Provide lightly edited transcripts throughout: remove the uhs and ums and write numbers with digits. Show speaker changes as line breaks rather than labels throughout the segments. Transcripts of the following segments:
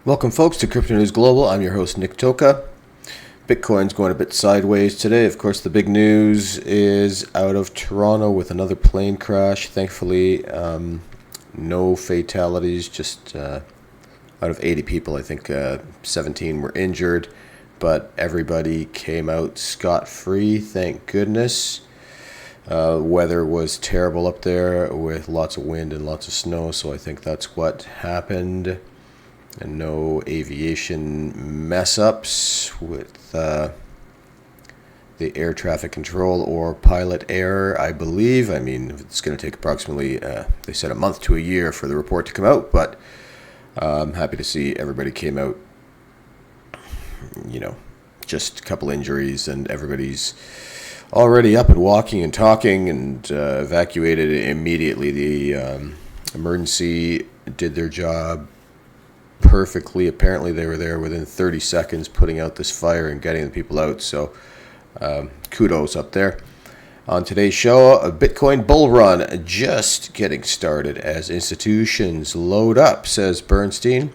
Welcome, folks, to Crypto News Global. I'm your host, Nick Toka. Bitcoin's going a bit sideways today. Of course, the big news is out of Toronto with another plane crash. Thankfully, no fatalities, just out of 80 people, I think 17 were injured, but everybody came out scot-free, thank goodness. Weather was terrible up there with lots of wind and lots of snow, so I think that's what happened. And no aviation mess-ups with the air traffic control or pilot error, I believe. I mean, it's going to take approximately, they said, a month to a year for the report to come out, but I'm happy to see everybody came out, just a couple injuries, and everybody's already up and walking and talking and evacuated immediately. The emergency did their job perfectly. Apparently they were there within 30 seconds putting out this fire and getting the people out, so kudos up there. On today's show, a Bitcoin bull run just getting started as institutions load up, says Bernstein.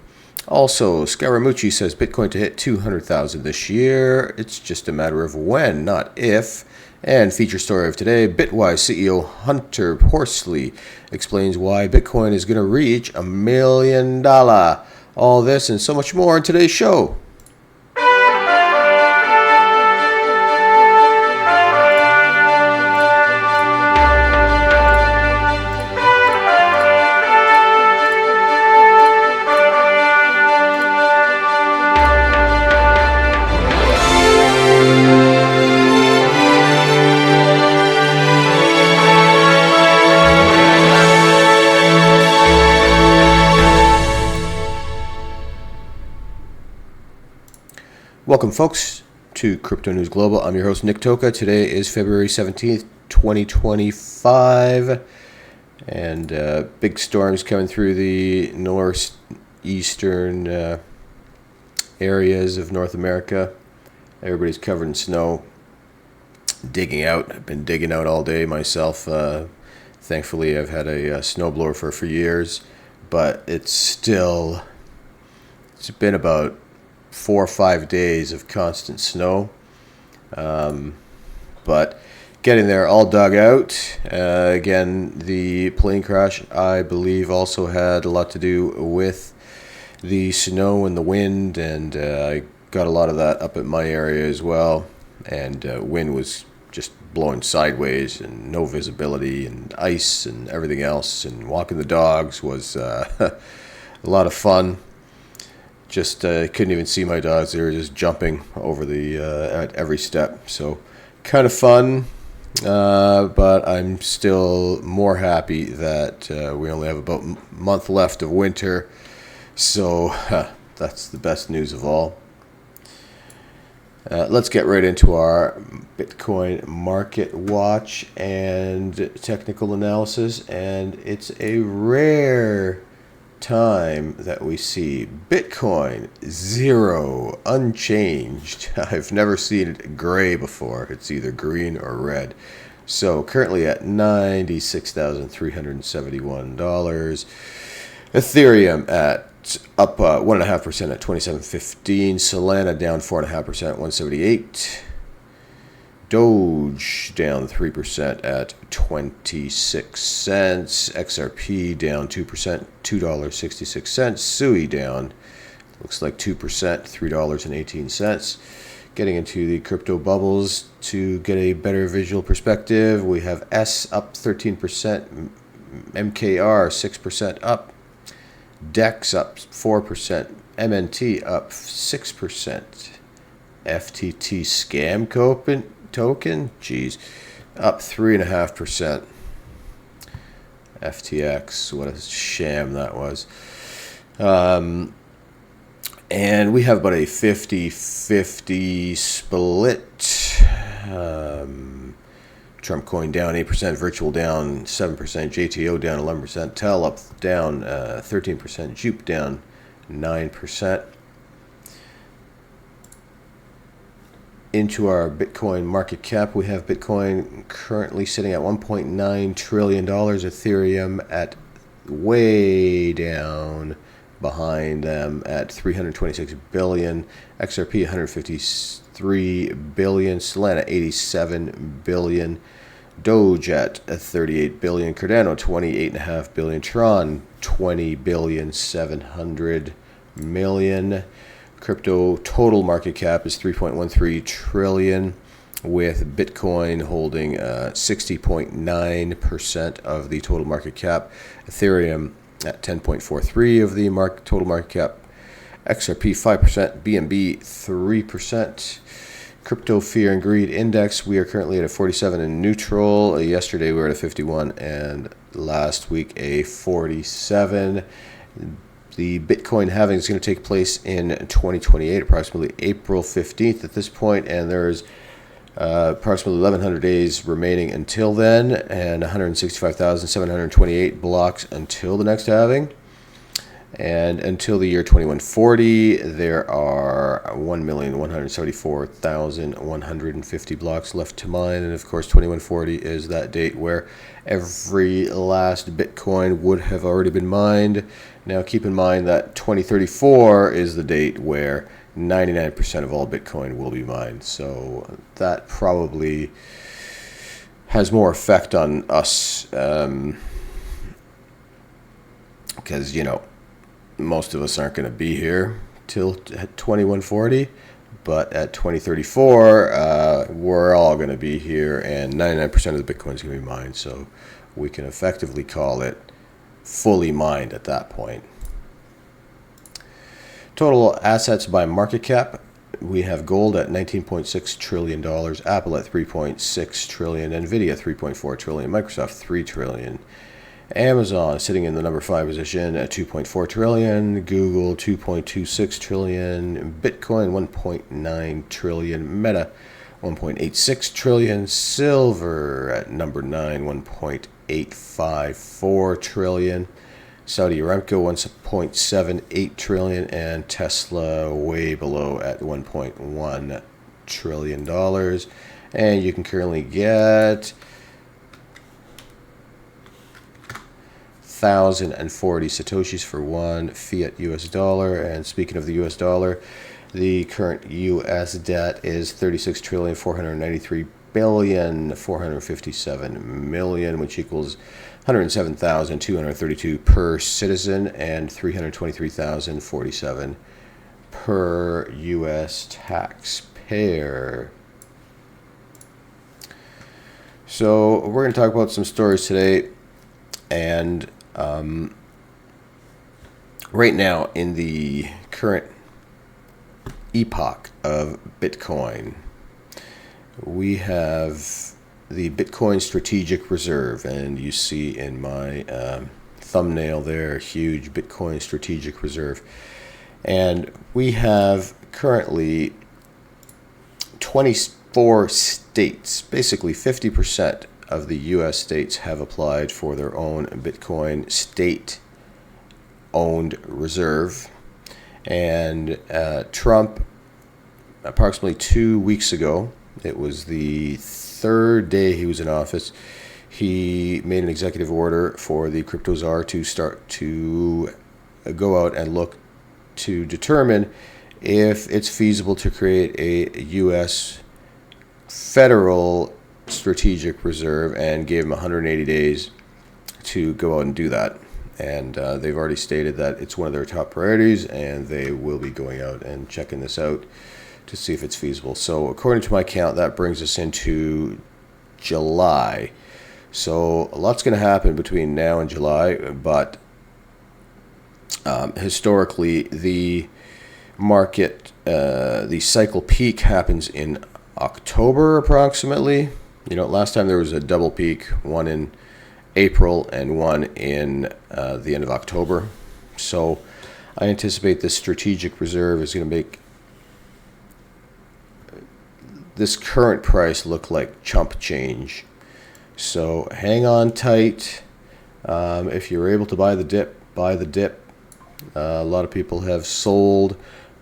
Also, Scaramucci says Bitcoin to hit 200,000 this year. It's just a matter of when, not if. And feature story of today, Bitwise CEO Hunter Horsley explains why Bitcoin is going to reach $1 million. All this and so much more in today's show. Welcome, folks, to Crypto News Global. I'm your host, Nick Toka. Today is February 17th, 2025, and big storms coming through the northeastern areas of North America. Everybody's covered in snow, digging out. I've been digging out all day myself. Thankfully, I've had a snowblower for years, but it's been about 4 or 5 days of constant snow, but getting there, all dug out. Again, the plane crash, I believe, also had a lot to do with the snow and the wind, and I got a lot of that up at my area as well, and wind was just blowing sideways and no visibility and ice and everything else, and walking the dogs was a lot of fun. Just couldn't even see my dogs. They were just jumping over at every step. So kind of fun, but I'm still more happy that we only have about a month left of winter. So that's the best news of all. Let's get right into our Bitcoin market watch and technical analysis. And it's a rare time that we see Bitcoin zero, unchanged. I've never seen it gray before. It's either green or red. So currently at $96,371. Ethereum at up 1.5% at 27.15. Solana down 4.5% at 178. Doge down 3% at 26 cents. XRP down 2%, $2.66. Sui down, looks like 2%, $3.18. Getting into the crypto bubbles to get a better visual perspective, we have S up 13%, MKR 6% up, DEX up 4%, MNT up 6%, FTT scam token, up 3.5%. FTX, what a sham that was. And we have about a 50-50 split. Trump coin down 8%, virtual down 7%, JTO down 11%, TEL up down 13%, Jupe down 9%. Into our Bitcoin market cap, we have Bitcoin currently sitting at $1.9 trillion, Ethereum at way down behind them at 326 billion, XRP 153 billion, Solana 87 billion, Doge at 38 billion, Cardano 28.5 billion, Tron 20 billion 700 million. Crypto total market cap is 3.13 trillion, with Bitcoin holding 60.9% of the total market cap, Ethereum at 10.43% of the total market cap, XRP 5%, BNB 3%. Crypto Fear and Greed Index, we are currently at a 47 in neutral. Yesterday we were at a 51, and last week a 47. The Bitcoin halving is going to take place in 2028, approximately April 15th at this point, and there's approximately 1,100 days remaining until then, and 165,728 blocks until the next halving. And until the year 2140, there are 1,174,150 blocks left to mine. And of course, 2140 is that date where every last Bitcoin would have already been mined. Now, keep in mind that 2034 is the date where 99% of all Bitcoin will be mined. So that probably has more effect on us because, most of us aren't going to be here till 2140. But at 2034, we're all going to be here, and 99% of the Bitcoin is going to be mined. So we can effectively call it fully mined at that point. Total assets by market cap, we have gold at $19.6 trillion, Apple at $3.6 trillion, Nvidia $3.4 trillion, Microsoft $3 trillion, Amazon sitting in the number 5 position at $2.4 trillion, Google $2.26 trillion, Bitcoin $1.9 trillion, Meta $1.86 trillion, silver at number 9 $1.854 trillion, Saudi Aramco $1.78 trillion, and Tesla way below at $1.1 trillion. And you can currently get 1,040 Satoshis for one fiat US dollar. And speaking of the US dollar, the current US debt is $36,493,457,000,000, which equals 107,232 per citizen and 323,047 per US taxpayer. So we're going to talk about some stories today, and right now in the current epoch of Bitcoin, we have the Bitcoin Strategic Reserve, and you see in my thumbnail there, huge Bitcoin Strategic Reserve. And we have currently 24 states, basically 50% of the U.S. states have applied for their own Bitcoin state-owned reserve. And Trump, approximately 2 weeks ago, it was the third day he was in office, he made an executive order for the crypto czar to start to go out and look to determine if it's feasible to create a U.S. federal strategic reserve, and gave him 180 days to go out and do that. And they've already stated that it's one of their top priorities, and they will be going out and checking this out to see if it's feasible. So according to my count, that brings us into July. So a lot's going to happen between now and July, but historically the market, the cycle peak happens in October approximately. Last time there was a double peak, one in April and one in the end of October. So I anticipate this strategic reserve is going to make this current price look like chump change. So hang on tight. If you're able to buy the dip, buy the dip. A lot of people have sold,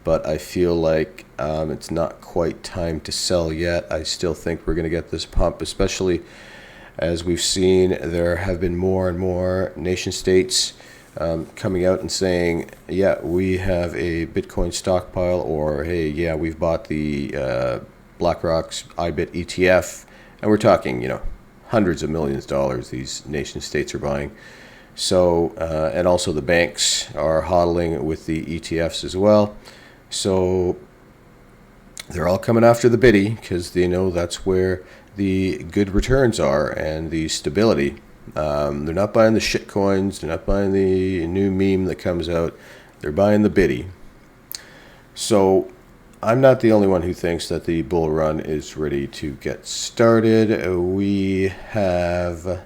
but I feel like it's not quite time to sell yet. I still think we're going to get this pump, especially as we've seen there have been more and more nation states coming out and saying, yeah, we have a Bitcoin stockpile, or hey, yeah, we've bought the BlackRock's IBIT ETF, and we're talking, hundreds of millions of dollars these nation states are buying. So, and also the banks are hodling with the ETFs as well. So they're all coming after the biddy because they know that's where the good returns are and the stability. They're not buying the shit coins. They're not buying the new meme that comes out. They're buying the biddy. So I'm not the only one who thinks that the bull run is ready to get started. We have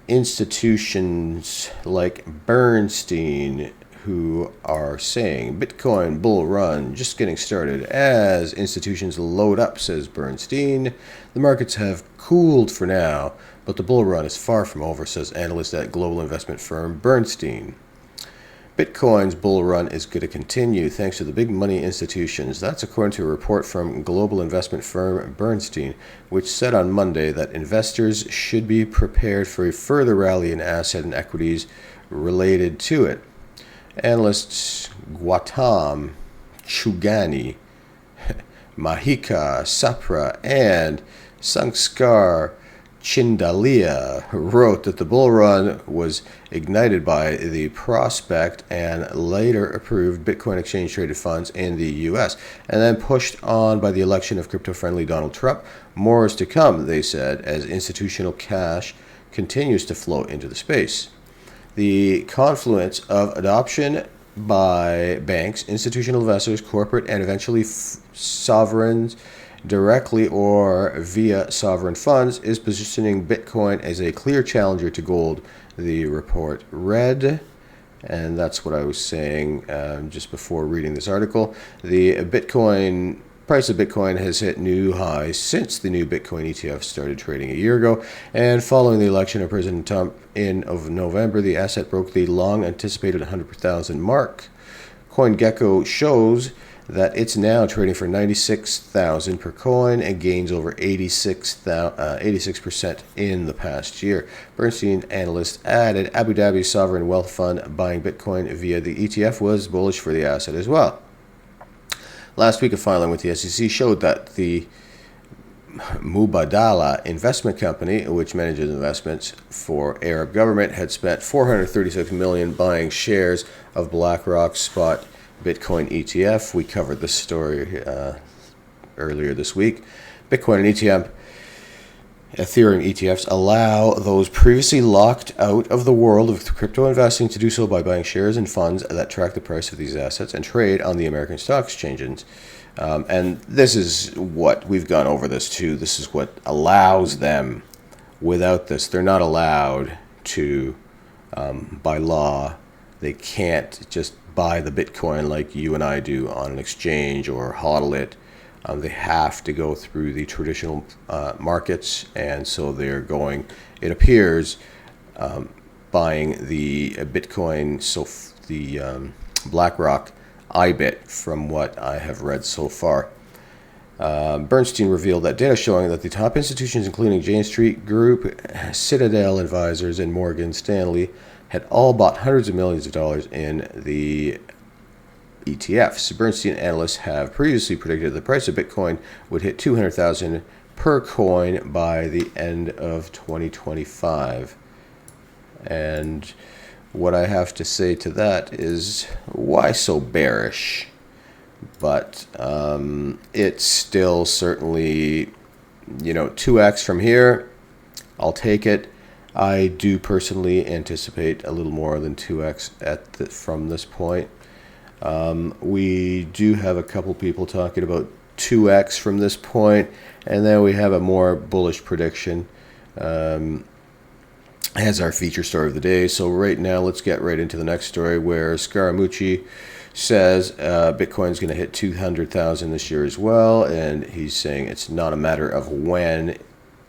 institutions like Bernstein who are saying Bitcoin bull run just getting started as institutions load up, says Bernstein. The markets have cooled for now, but the bull run is far from over, says analyst at global investment firm Bernstein. Bitcoin's bull run is going to continue thanks to the big money institutions. That's according to a report from global investment firm Bernstein, which said on Monday that investors should be prepared for a further rally in asset and equities related to it. Analysts Gautam Chugani, Mahika Sapra, and Sanskar Chindalia wrote that the bull run was ignited by the prospect and later approved Bitcoin exchange-traded funds in the U.S., and then pushed on by the election of crypto-friendly Donald Trump. More is to come, they said, as institutional cash continues to flow into the space. The confluence of adoption by banks, institutional investors, corporate, and eventually sovereigns directly or via sovereign funds is positioning Bitcoin as a clear challenger to gold, the report read. And that's what I was saying just before reading this article. The price of Bitcoin has hit new highs since the new Bitcoin ETF started trading a year ago. And following the election of President Trump in November, the asset broke the long-anticipated 100,000 mark. CoinGecko shows that it's now trading for 96,000 per coin and gains over 86% in the past year. Bernstein analyst added Abu Dhabi sovereign wealth fund buying Bitcoin via the ETF was bullish for the asset as well. Last week, a filing with the SEC showed that the Mubadala investment company, which manages investments for Arab government, had spent $436 million buying shares of BlackRock's spot Bitcoin ETF. We covered this story earlier this week. Bitcoin and Ethereum ETFs allow those previously locked out of the world of crypto investing to do so by buying shares in funds that track the price of these assets and trade on the American stock exchanges. And this is what we've gone over this too. This is what allows them. Without this, they're not allowed to, by law, they can't just buy the Bitcoin like you and I do on an exchange or hodl it. They have to go through the traditional markets, and so they're going, it appears, buying the Bitcoin, so the BlackRock IBIT, from what I have read so far. Bernstein revealed that data showing that the top institutions, including Jane Street Group, Citadel Advisors, and Morgan Stanley, had all bought hundreds of millions of dollars in the ETFs. Bernstein analysts have previously predicted the price of Bitcoin would hit 200,000 per coin by the end of 2025. And what I have to say to that is, why so bearish? But it's still certainly, 2x from here. I'll take it. I do personally anticipate a little more than 2x from this point. We do have a couple people talking about 2x from this point, and then we have a more bullish prediction as our feature story of the day. So right now, let's get right into the next story, where Scaramucci says Bitcoin is going to hit 200,000 this year as well, and he's saying it's not a matter of when,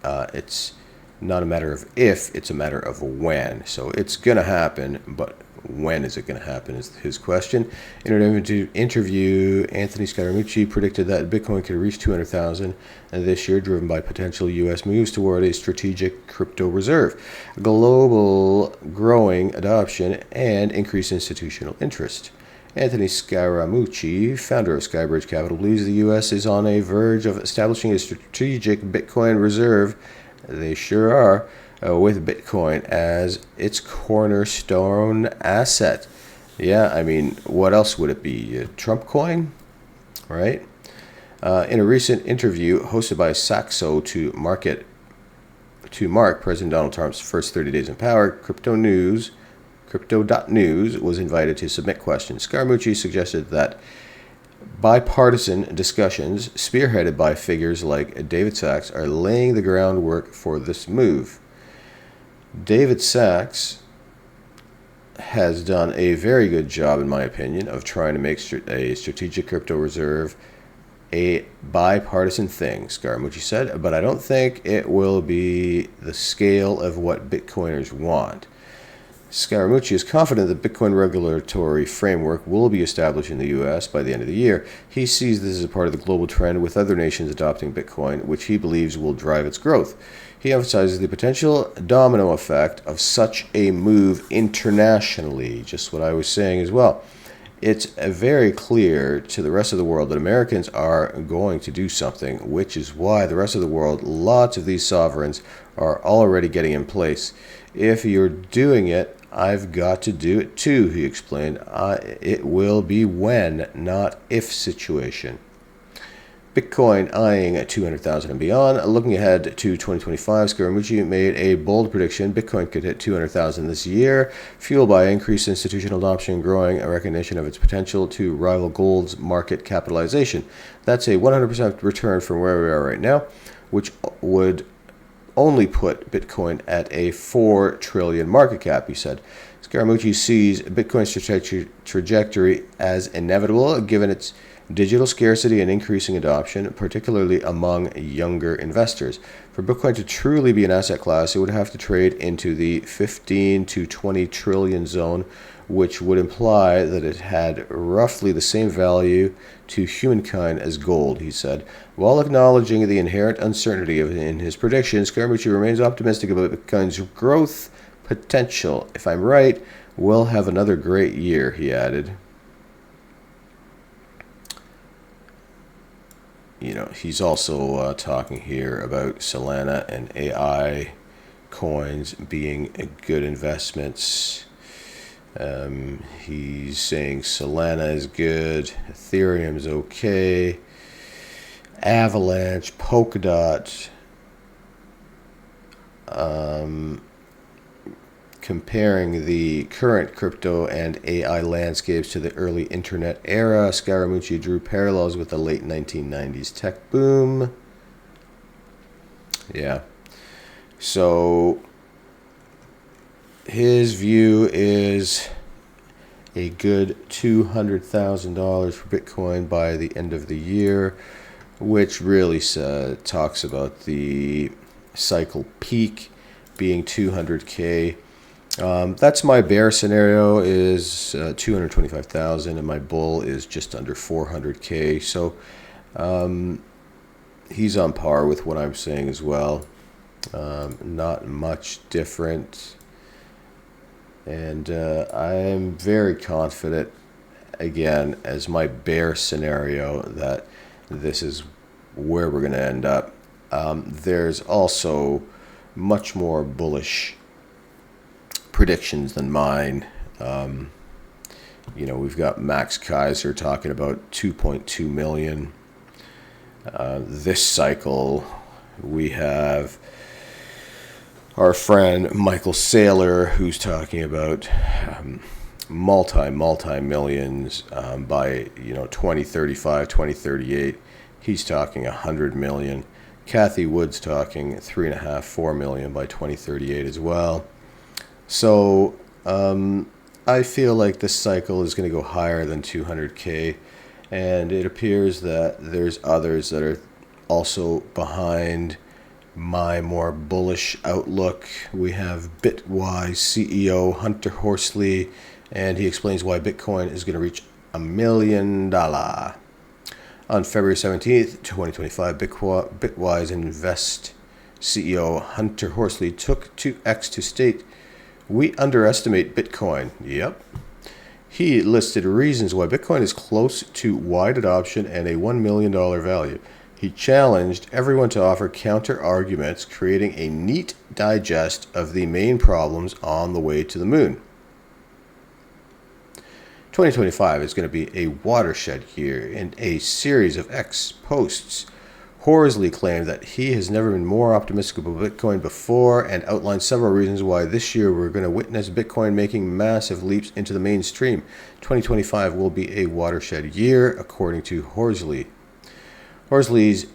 it's not a matter of if, it's a matter of when. So it's going to happen, but When is it going to happen is his question. In an interview, Anthony Scaramucci predicted that Bitcoin could reach 200,000 this year, driven by potential U.S. moves toward a strategic crypto reserve, global growing adoption, and increased institutional interest. Anthony Scaramucci, founder of Skybridge Capital, believes the U.S. is on a verge of establishing a strategic Bitcoin reserve. They sure are. With Bitcoin as its cornerstone asset. Yeah, I mean, what else would it be? A Trump coin, right? In a recent interview hosted by Saxo to mark President Donald Trump's first 30 days in power, Crypto.news was invited to submit questions. Scaramucci suggested that bipartisan discussions, spearheaded by figures like David Sachs, are laying the groundwork for this move. David Sachs has done a very good job, in my opinion, of trying to make a strategic crypto reserve a bipartisan thing, Scaramucci said, but I don't think it will be the scale of what Bitcoiners want. Scaramucci is confident that Bitcoin regulatory framework will be established in the U.S. by the end of the year. He sees this as a part of the global trend with other nations adopting Bitcoin, which he believes will drive its growth. He emphasizes the potential domino effect of such a move internationally, just what I was saying as well. It's very clear to the rest of the world that Americans are going to do something, which is why the rest of the world, lots of these sovereigns, are already getting in place. If you're doing it, I've got to do it too, he explained. It will be when, not if situation. Bitcoin eyeing 200,000 and beyond. Looking ahead to 2025, Scaramucci made a bold prediction. Bitcoin could hit 200,000 this year, fueled by increased institutional adoption and growing recognition of its potential to rival gold's market capitalization. That's a 100% return from where we are right now, which would only put Bitcoin at a 4 trillion market cap, he said. Scaramucci sees Bitcoin's trajectory as inevitable, given its digital scarcity and increasing adoption, particularly among younger investors. For Bitcoin to truly be an asset class, it would have to trade into the 15 to 20 trillion zone, which would imply that it had roughly the same value to humankind as gold, he said. While acknowledging the inherent uncertainty in his predictions, Scaramucci remains optimistic about Bitcoin's growth potential. If I'm right, we'll have another great year, he added. You know, he's also talking here about Solana and AI coins being good investments. He's saying Solana is good, Ethereum is okay, Avalanche, Polkadot, comparing the current crypto and AI landscapes to the early internet era. Scaramucci drew parallels with the late 1990s tech boom. Yeah. So his view is a good $200,000 for Bitcoin by the end of the year, which really talks about the cycle peak being 200K. That's my bear scenario is 225,000, and my bull is just under 400K. So he's on par with what I'm saying as well. Not much different. And I am very confident, again, as my bear scenario, that this is where we're going to end up. There's also much more bullish predictions than mine. We've got Max Kaiser talking about 2.2 million. This cycle, we have our friend Michael Saylor, who's talking about multi-millions by 2035, 2038. He's talking 100 million. Kathy Wood's talking 3.5, 4 million by 2038 as well. So I feel like this cycle is going to go higher than 200K, and it appears that there's others that are also behind my more bullish outlook. We have Bitwise CEO Hunter Horsley and he explains why Bitcoin is going to reach $1 million. On February 17th, 2025, Bitwise Invest CEO Hunter Horsley took to X to state, "We underestimate Bitcoin." Yep. He listed reasons why Bitcoin is close to wide adoption and a $1 million value. He challenged everyone to offer counter-arguments, creating a neat digest of the main problems on the way to the moon. 2025 is going to be a watershed year. In a series of X posts, Horsley claimed that he has never been more optimistic about Bitcoin before and outlined several reasons why this year we're going to witness Bitcoin making massive leaps into the mainstream. 2025 will be a watershed year, according to Horsley. Horsley's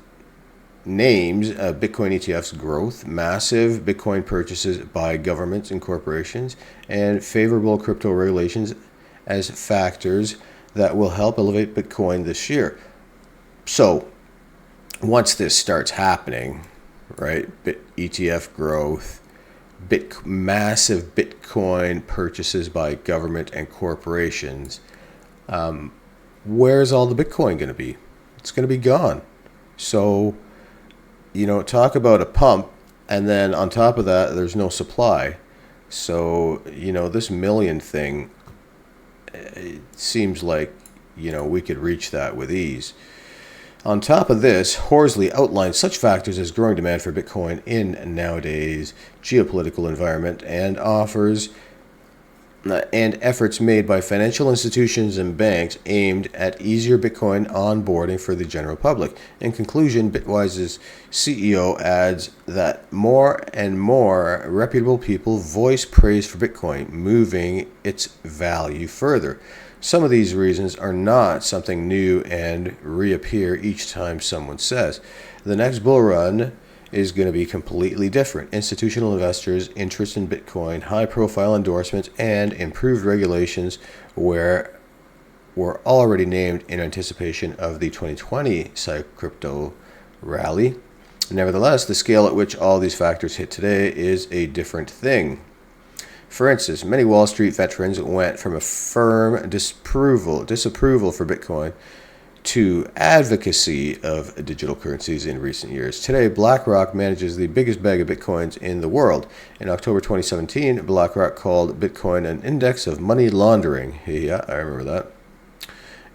names Bitcoin ETF's growth, massive Bitcoin purchases by governments and corporations, and favorable crypto regulations as factors that will help elevate Bitcoin this year. So, once this starts happening, right, ETF growth, massive Bitcoin purchases by government and corporations, where's all the Bitcoin going to be? It's going to be gone. So, talk about a pump, and then on top of that, there's no supply. So, this million thing, it seems like, we could reach that with ease. On top of this, Horsley outlined such factors as growing demand for Bitcoin in nowadays geopolitical environment and efforts made by financial institutions and banks aimed at easier Bitcoin onboarding for the general public. In conclusion, Bitwise's CEO adds that more and more reputable people voice praise for Bitcoin, moving its value further. Some of these reasons are not something new and reappear each time someone says. The next bull run is going to be completely different. Institutional investors' interest in Bitcoin, high-profile endorsements, and improved regulations were already named in anticipation of the 2020 crypto rally. Nevertheless, the scale at which all these factors hit today is a different thing. For instance, many Wall Street veterans went from a firm disapproval for Bitcoin to advocacy of digital currencies in recent years. Today, BlackRock manages the biggest bag of Bitcoins in the world. In October 2017, BlackRock called Bitcoin an index of money laundering. Yeah, I remember that.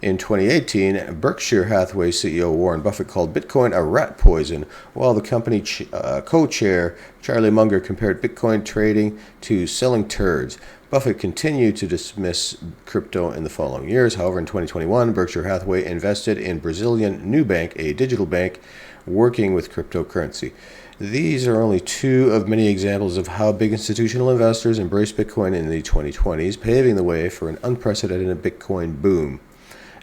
In 2018, Berkshire Hathaway CEO Warren Buffett called Bitcoin a rat poison, while the company co-chair Charlie Munger compared Bitcoin trading to selling turds. Buffett continued to dismiss crypto in the following years. However, in 2021, Berkshire Hathaway invested in Brazilian Nubank, a digital bank working with cryptocurrency. These are only two of many examples of how big institutional investors embraced Bitcoin in the 2020s, paving the way for an unprecedented Bitcoin boom.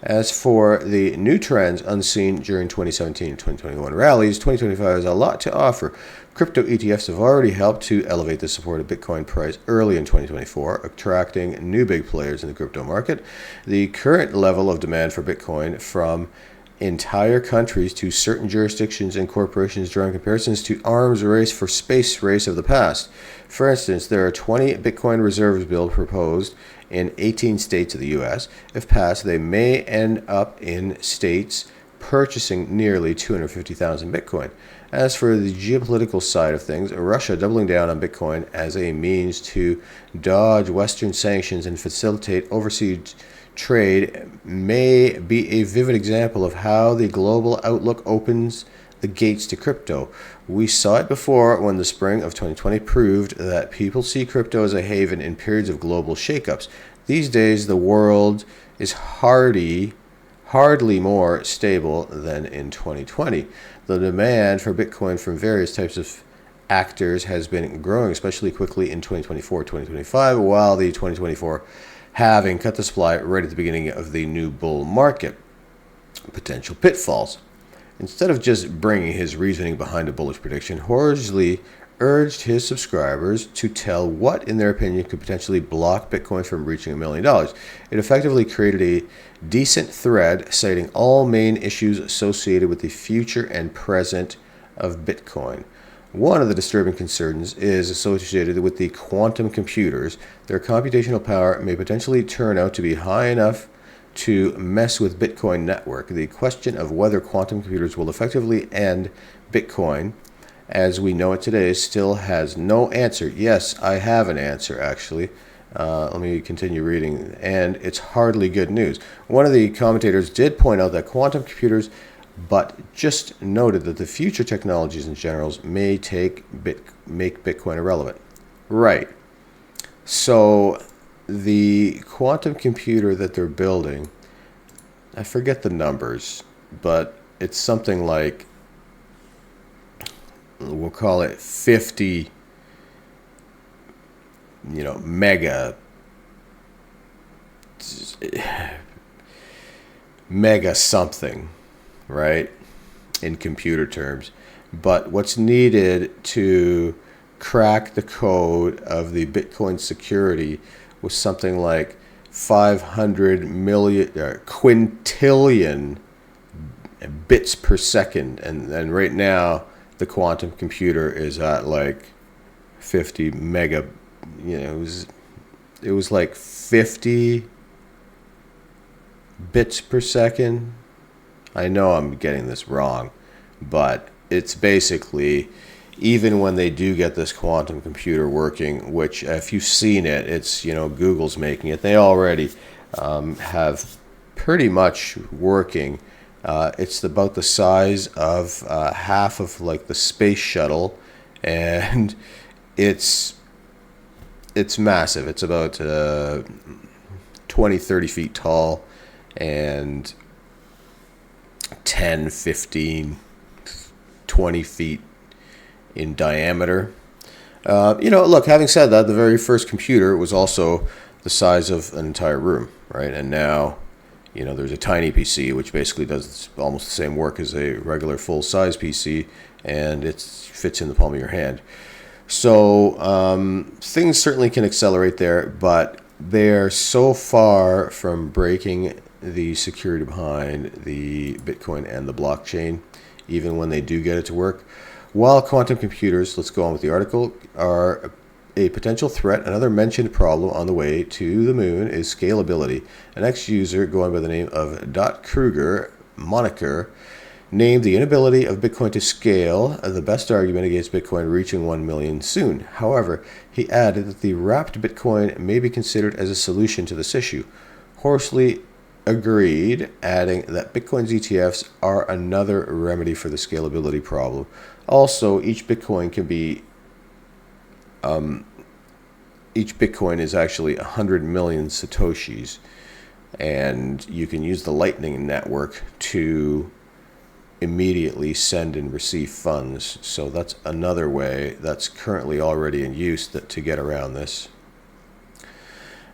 As for the new trends unseen during 2017 and 2021 rallies, 2025 has a lot to offer. Crypto ETFs have already helped to elevate the support of Bitcoin price early in 2024, attracting new big players in the crypto market. The current level of demand for Bitcoin from entire countries to certain jurisdictions and corporations drawing comparisons to arms race for space race of the past. For instance, there are 20 Bitcoin reserves bill proposed in 18 states of the U.S. If passed, they may end up in states purchasing nearly 250,000 Bitcoin. As for the geopolitical side of things, Russia doubling down on Bitcoin as a means to dodge Western sanctions and facilitate overseas trade may be a vivid example of how the global outlook opens the gates to crypto. We saw it before when the spring of 2020 proved that people see crypto as a haven in periods of global shakeups. These days, the world is hardly more stable than in 2020. The demand for Bitcoin from various types of actors has been growing especially quickly in 2024-2025, while the 2024 having cut the supply right at the beginning of the new bull market. Potential pitfalls. Instead of just bringing his reasoning behind a bullish prediction, Horsley urged his subscribers to tell what, in their opinion, could potentially block Bitcoin from reaching $1 million. It effectively created a decent thread citing all main issues associated with the future and present of Bitcoin. One of the disturbing concerns is associated with the quantum computers. Their computational power may potentially turn out to be high enough to mess with Bitcoin network. The question of whether quantum computers will effectively end Bitcoin as we know it today still has no answer. Yes, I have an answer, actually. Let me continue reading. And it's hardly good news. One of the commentators did point out that quantum computers, but just noted that the future technologies in general may make Bitcoin irrelevant. Right. So the quantum computer that they're building, I forget the numbers, but it's something like, we'll call it 50, mega something, right, in computer terms. But what's needed to crack the code of the Bitcoin security was something like 500 million quintillion bits per second, and right now the quantum computer is at like 50 mega. It was like 50 bits per second. I know I'm getting this wrong, but it's basically, even when they do get this quantum computer working, which if you've seen it, it's, Google's making it. They already have pretty much working. It's about the size of half of like the space shuttle, and it's massive. It's about 20, 30 feet tall and 10, 15, 20 feet in diameter. Look, having said that, the very first computer was also the size of an entire room, right? And now, there's a tiny PC, which basically does almost the same work as a regular full-size PC, and it fits in the palm of your hand. So things certainly can accelerate there, but they're so far from breaking the security behind the Bitcoin and the blockchain, even when they do get it to work. While quantum computers, let's go on with the article, are a potential threat, another mentioned problem on the way to the moon is scalability. An ex-user going by the name of Kruger moniker named the inability of Bitcoin to scale the best argument against Bitcoin reaching 1 million soon. However, he added that the wrapped Bitcoin may be considered as a solution to this issue. Horsley agreed, adding that Bitcoin's ETFs are another remedy for the scalability problem. Also, each Bitcoin is actually 100 million Satoshis, and you can use the Lightning Network to immediately send and receive funds. So that's another way that's currently already in use to get around this.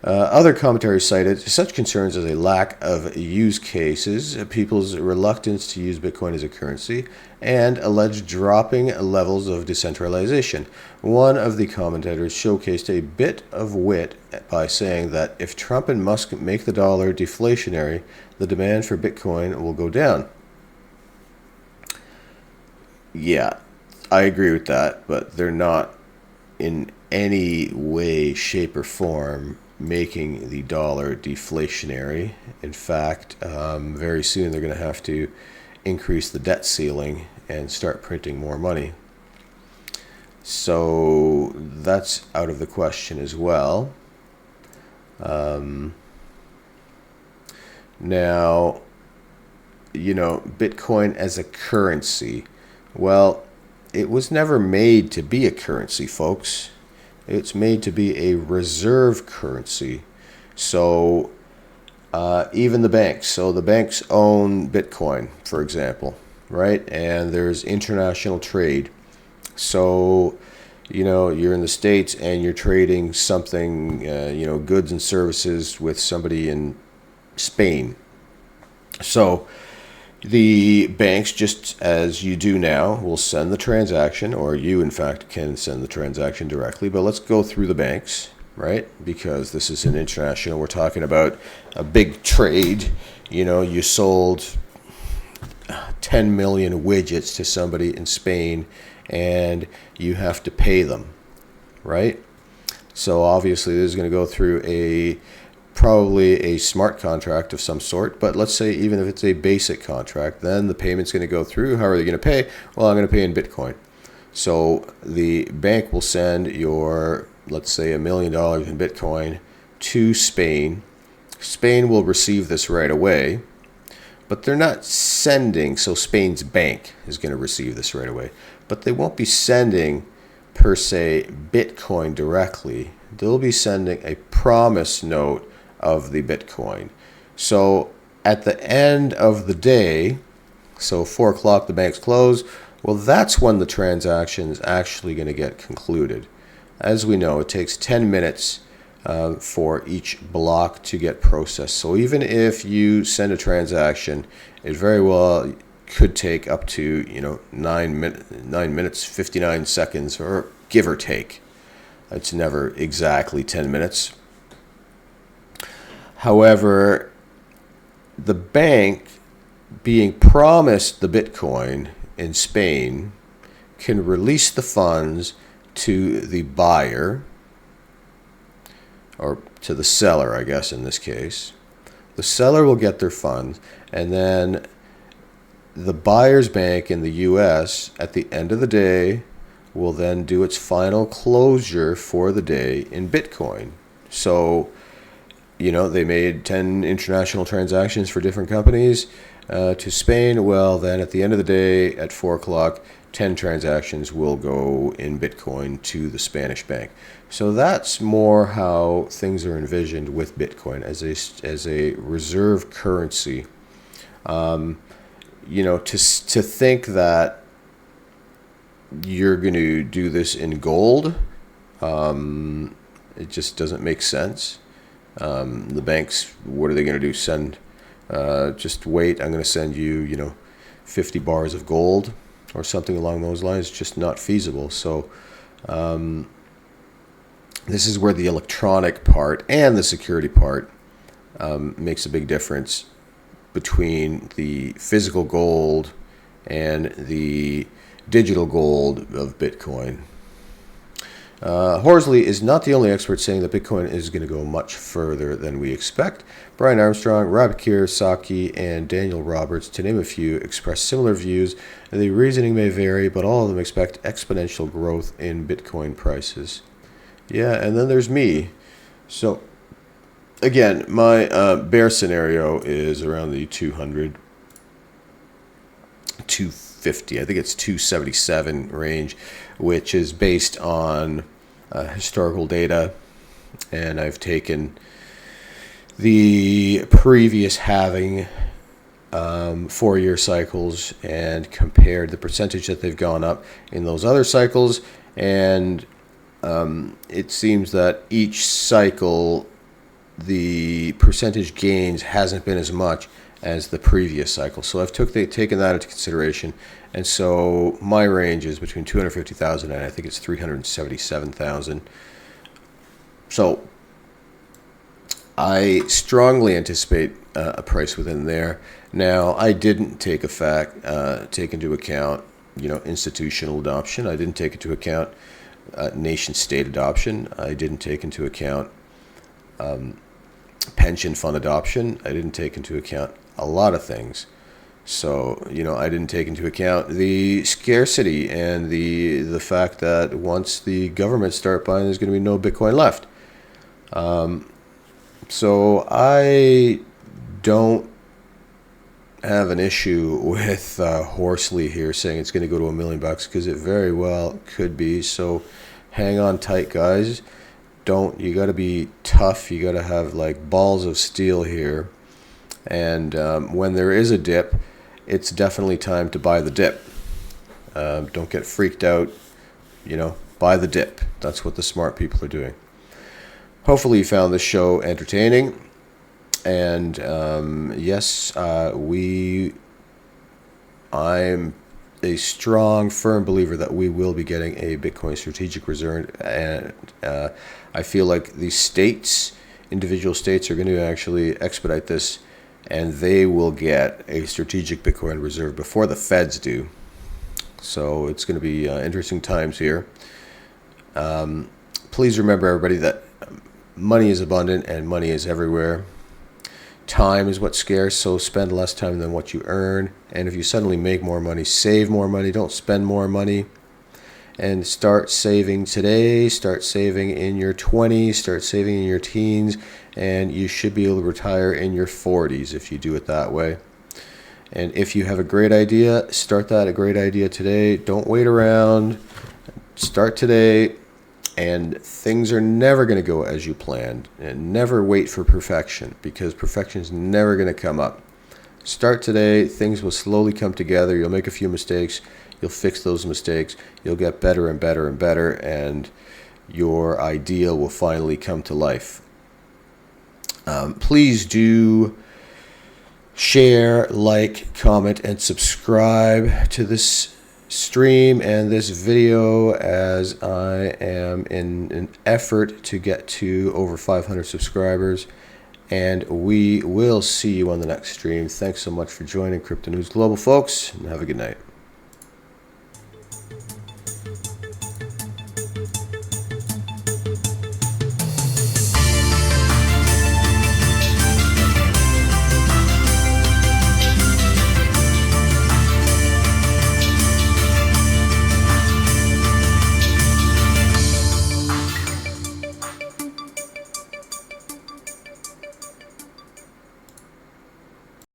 Other commentaries cited such concerns as a lack of use cases, people's reluctance to use Bitcoin as a currency, and alleged dropping levels of decentralization. One of the commentators showcased a bit of wit by saying that if Trump and Musk make the dollar deflationary, the demand for Bitcoin will go down. Yeah, I agree with that, but they're not in any way, shape, or form making the dollar deflationary. In fact, very soon they're going to have to increase the debt ceiling and start printing more money. So that's out of the question as well. Now, Bitcoin as a currency. Well, it was never made to be a currency, folks. It's made to be a reserve currency. So even the banks. So the banks own Bitcoin, for example, right? And there's international trade. So, you're in the States and you're trading something, goods and services with somebody in Spain. So the banks, just as you do now, will send the transaction, or you, in fact, can send the transaction directly. But let's go through the banks, right? Because this is an international. We're talking about a big trade. You sold 10 million widgets to somebody in Spain, and you have to pay them, right? So obviously this is going to go through probably a smart contract of some sort, but let's say even if it's a basic contract, then the payment's going to go through. How are you going to pay? Well, I'm going to pay in Bitcoin. So the bank will send your, let's say, $1 million in Bitcoin to Spain. Spain will receive this right away, but they're not sending, so Spain's bank is going to receive this right away, but they won't be sending per se Bitcoin directly. They'll be sending a promise note of the Bitcoin. So at the end of the day, so 4 o'clock the banks close, well, that's when the transaction is actually going to get concluded. As we know, it takes 10 minutes for each block to get processed. So even if you send a transaction, it very well could take up to 9 minutes 59 seconds, or give or take. It's never exactly 10 minutes. However, the bank being promised the Bitcoin in Spain can release the funds to the buyer, or to the seller, I guess in this case. The seller will get their funds, and then the buyer's bank in the US at the end of the day will then do its final closure for the day in Bitcoin. So, they made 10 international transactions for different companies to Spain. Well, then at the end of the day at 4 o'clock, 10 transactions will go in Bitcoin to the Spanish bank. So that's more how things are envisioned with Bitcoin as a reserve currency. To think that you're going to do this in gold, it just doesn't make sense. The banks, what are they going to do? Just wait, I'm going to send you, 50 bars of gold or something along those lines. It's just not feasible. So this is where the electronic part and the security part makes a big difference between the physical gold and the digital gold of Bitcoin. Horsley is not the only expert saying that Bitcoin is going to go much further than we expect. Brian Armstrong, Ramit Sethi, and Daniel Roberts, to name a few, express similar views. The reasoning may vary, but all of them expect exponential growth in Bitcoin prices. Yeah, and then there's me. So, again, my bear scenario is around the 200, 250, I think it's 277 range, which is based on historical data, and I've taken the previous halving 4-year cycles and compared the percentage that they've gone up in those other cycles, and it seems that each cycle the percentage gains hasn't been as much as the previous cycle. So I've taken that into consideration, and so my range is between 250,000 and I think it's 377,000. So I strongly anticipate a price within there. Now, I didn't take into account, institutional adoption. I didn't take into account nation-state adoption. I didn't take into account pension fund adoption. I didn't take into account a lot of things. So, I didn't take into account the scarcity and the fact that once the government start buying, there's going to be no Bitcoin left. So I don't have an issue with Horsley here saying it's going to go to $1 million, because it very well could be. So hang on tight, guys. You got to be tough. You got to have like balls of steel here. And when there is a dip, it's definitely time to buy the dip. Don't get freaked out. Buy the dip. That's what the smart people are doing. Hopefully you found this show entertaining. And yes, I'm a strong, firm believer that we will be getting a Bitcoin strategic reserve, and I feel like the individual states are going to actually expedite this, and they will get a strategic Bitcoin reserve before the feds do. So it's going to be interesting times here. Please remember, everybody, that money is abundant and money is everywhere. Time is what's scarce, so spend less time than what you earn. And if you suddenly make more money, save more money. Don't spend more money. And start saving today. Start saving in your 20s. Start saving in your teens. And you should be able to retire in your 40s if you do it that way. And if you have a great idea, start a great idea today. Don't wait around. Start today. And things are never going to go as you planned. And never wait for perfection, because perfection is never going to come up. Start today. Things will slowly come together. You'll make a few mistakes. You'll fix those mistakes. You'll get better and better and better. And your idea will finally come to life. Please do share, like, comment, and subscribe to this stream and this video, as I am in an effort to get to over 500 subscribers. And we will see you on the next stream. Thanks so much for joining Crypto News Global, folks, and have a good night.